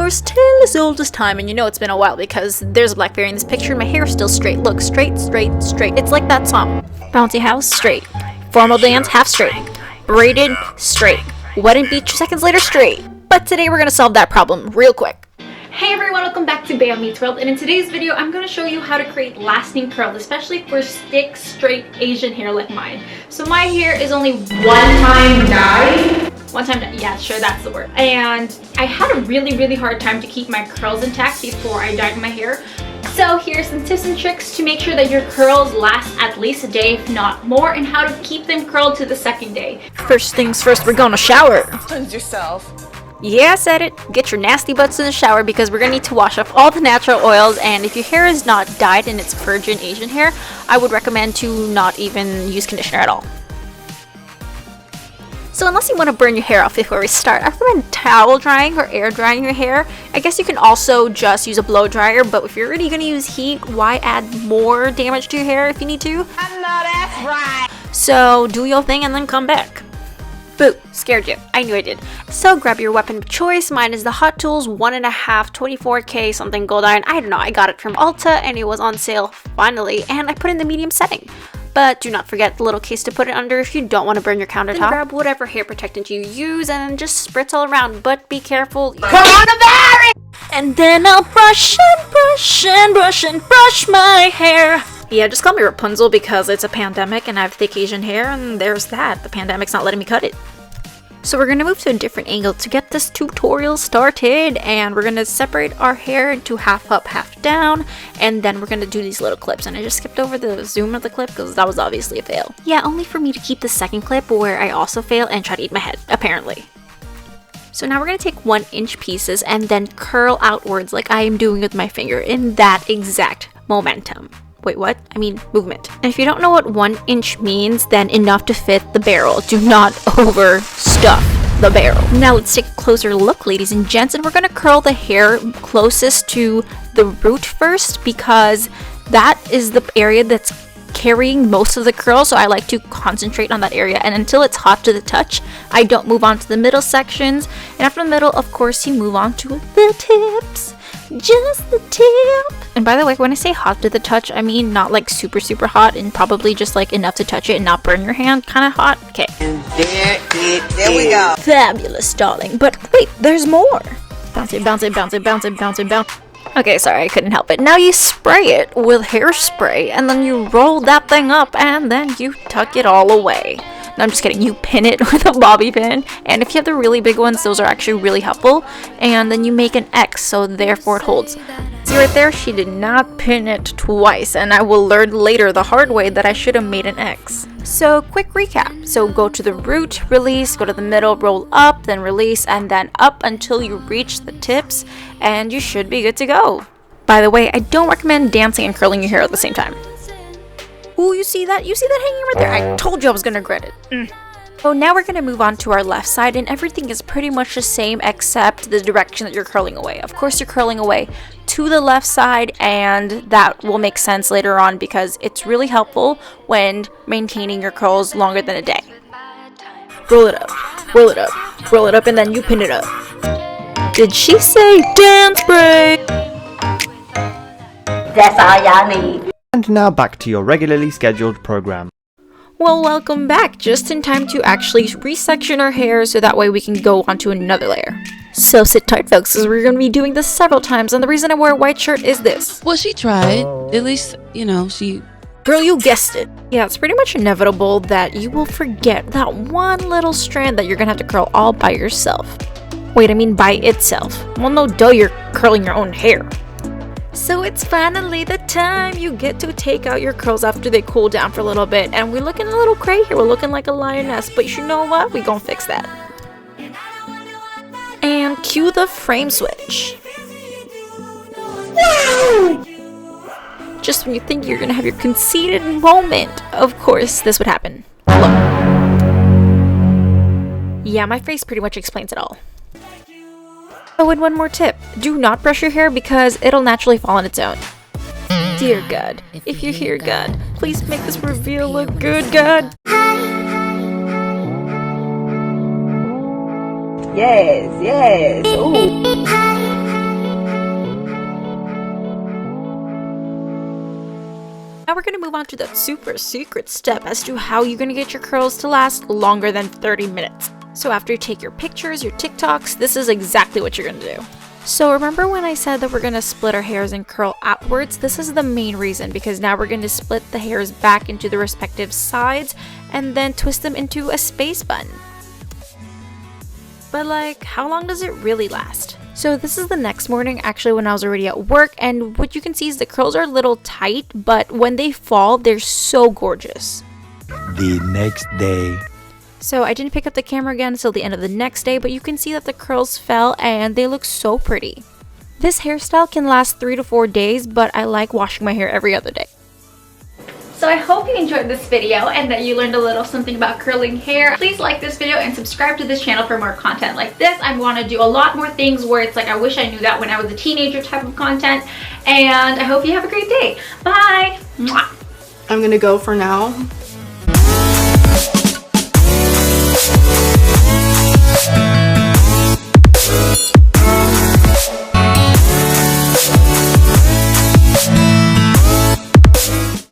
course, tale as old as time, and you know it's been a while because there's a black fairy in this picture and my hair is still straight. Look, straight, straight, straight. It's like that song. Bouncy house, straight. Formal dance, half straight. Braided, straight. Wedding beach, 2 seconds later, straight. But today we're gonna solve that problem real quick. Hey everyone, welcome back to Bayo Meets World, and in today's video I'm going to show you how to create lasting curls, especially for thick, straight Asian hair like mine. So my hair is only one-time dyed. Yeah, sure, that's the word. And I had a really hard time to keep my curls intact before I dyed my hair. So here's some tips and tricks to make sure that your curls last at least a day, if not more, and how to keep them curled to the second day. First things first, we're gonna shower. Cleanse yourself. Yeah, I said it. Get your nasty butts in the shower because we're gonna need to wash off all the natural oils, and if your hair is not dyed and it's virgin Asian hair, I would recommend to not even use conditioner at all. So unless you want to burn your hair off before we start, I recommend towel drying or air drying your hair. I guess you can also just use a blow dryer, but if you're already gonna use heat, why add more damage to your hair if you need to? I know that's right. So do your thing and then come back. Boo, scared you. I knew I did. So grab your weapon of choice. Mine is the Hot Tools 1.5 24K something gold iron. I don't know, I got it from Ulta and it was on sale finally, and I put it in the medium setting. But do not forget the little case to put it under if you don't want to burn your countertop. Then grab whatever hair protectant you use and just spritz all around, but be careful. Coronavirus! And then I'll brush my hair. Yeah, just call me Rapunzel because it's a pandemic and I have thick Asian hair, and there's that. The pandemic's not letting me cut it. So we're going to move to a different angle to get this tutorial started, and we're going to separate our hair into half up, half down, and then we're going to do these little clips. And I just skipped over the zoom of the clip because that was obviously a fail. Yeah, only for me to keep the second clip where I also fail and try to eat my head, apparently. So now we're going to take 1-inch pieces and then curl outwards like I am doing with my finger in that exact momentum. Wait, what? I mean, movement. And if you don't know what 1 inch means, then enough to fit the barrel. Do not overstuff the barrel. Now let's take a closer look, ladies and gents, and we're gonna curl the hair closest to the root first because that is the area that's carrying most of the curl, so I like to concentrate on that area, and until it's hot to the touch, I don't move on to the middle sections, and after the middle, of course, you move on to the tips. Just the tip. And by the way, when I say hot to the touch, I mean not like super hot, and probably just like enough to touch it and not burn your hand, kind of hot. Okay. And there we go. Fabulous, darling. But wait, there's more. Bounce it, bounce it, bounce it, bounce it, bounce it, bounce. Okay, sorry, I couldn't help it. Now you spray it with hairspray, and then you roll that thing up, and then you tuck it all away. No, I'm just kidding. You pin it with a bobby pin, and if you have the really big ones, those are actually really helpful, and then you make an X, so therefore it holds. See right there? She did not pin it twice, and I will learn later the hard way that I should have made an X. So quick recap. So go to the root, release, go to the middle, roll up, then release, and then up until you reach the tips, and you should be good to go. By the way, I don't recommend dancing and curling your hair at the same time. Ooh, you see that? You see that hanging right there? I told you I was gonna regret it. So now we're gonna move on to our left side, and everything is pretty much the same except the direction that you're curling away. Of course, you're curling away to the left side, and that will make sense later on because it's really helpful when maintaining your curls longer than a day. Roll it up, roll it up, roll it up, and then you pin it up. Did she say dance break? That's all y'all need. And now back to your regularly scheduled program. Well, welcome back. Just in time to actually resection our hair so that way we can go on to another layer. So sit tight, folks, because we're going to be doing this several times, and the reason I wear a white shirt is this. Well, she tried. At least, you know, she... Girl, you guessed it. Yeah, it's pretty much inevitable that you will forget that one little strand that you're going to have to curl all by yourself. Wait, I mean by itself. Well, no duh, you're curling your own hair. So it's finally the time you get to take out your curls after they cool down for a little bit. And we're looking a little cray here. We're looking like a lioness. But you know what? We're gonna fix that. And cue the frame switch. Wow! Just when you think you're gonna have your conceited moment, of course, this would happen. Look. Yeah, my face pretty much explains it all. Oh, and one more tip. Do not brush your hair because it'll naturally fall on its own. Dear God, if you're here, God, please make this reveal look good, God. Yes. Ooh. move on to that super secret step as to how you're gonna get your curls to last longer than 30 minutes. So after you take your pictures, your TikToks, this is exactly what you're gonna do. So remember when I said that we're gonna split our hairs and curl outwards? This is the main reason, because now we're gonna split the hairs back into the respective sides and then twist them into a space bun. But like, how long does it really last? So this is the next morning, actually, when I was already at work, and what you can see is the curls are a little tight, but when they fall, they're so gorgeous. The next day. So I didn't pick up the camera again until the end of the next day, but you can see that the curls fell and they look so pretty. This hairstyle can last 3 to 4 days, but I like washing my hair every other day. So I hope you enjoyed this video and that you learned a little something about curling hair. Please like this video and subscribe to this channel for more content like this. I want to do a lot more things where it's like I wish I knew that when I was a teenager type of content. And I hope you have a great day. Bye! Mwah. I'm gonna go for now.